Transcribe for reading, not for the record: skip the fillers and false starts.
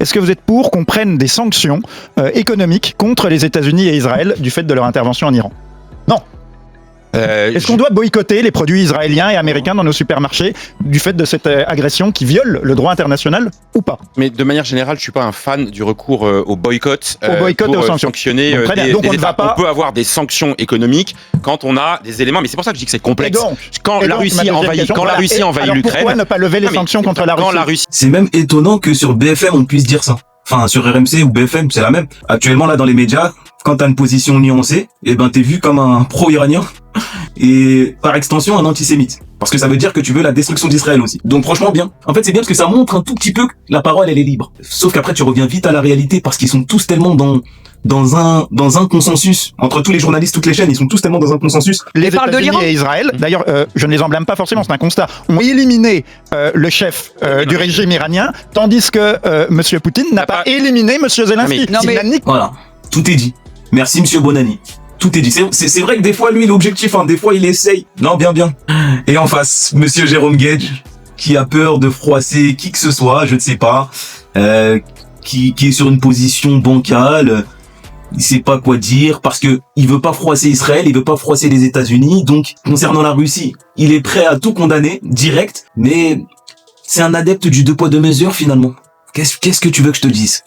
est-ce que vous êtes pour qu'on prenne des sanctions économiques contre les États-Unis et Israël du fait de leur intervention en Iran? Non. Est-ce qu'on doit boycotter les produits israéliens et américains dans nos supermarchés du fait de cette agression qui viole le droit international ou pas? Mais de manière générale, je suis pas un fan du recours au boycott, et aux sanctions. Sanctionner Donc, des on ne va États. pas... On peut avoir des sanctions économiques quand on a des éléments, mais c'est pour ça que je dis que c'est complexe. Quand la Russie envahit l'Ukraine, pourquoi ne pas lever les sanctions contre la Russie? C'est même étonnant que sur BFM on puisse dire ça. Enfin, sur RMC ou BFM, c'est la même. Actuellement, là, dans les médias, quand t'as une position nuancée, eh ben, t'es vu comme un pro-iranien et, par extension, un antisémite. Parce que ça veut dire que tu veux la destruction d'Israël aussi. Donc, franchement, bien. En fait, c'est bien parce que ça montre un tout petit peu que la parole, elle est libre. Sauf qu'après, tu reviens vite à la réalité parce qu'ils sont tous tellement dans un consensus. Entre tous les journalistes, toutes les chaînes, ils sont tous tellement dans un consensus. Les États-Unis et Israël, d'ailleurs, je ne les en blâme pas forcément, c'est un constat, ont éliminé le chef du régime iranien, tandis que M. Poutine n'a pas éliminé M. Zelensky. Voilà, tout est dit. Merci M. Bonani. Tout est dit. C'est vrai que des fois, lui, l'objectif, des fois, il essaye. Non, bien. Et en face, M. Jérôme Gage, qui a peur de froisser qui que ce soit, je ne sais pas, qui est sur une position bancale, il sait pas quoi dire parce que il veut pas froisser Israël, il veut pas froisser les États-Unis. Donc, concernant la Russie, il est prêt à tout condamner direct, mais c'est un adepte du deux poids deux mesures finalement. Qu'est-ce que tu veux que je te dise?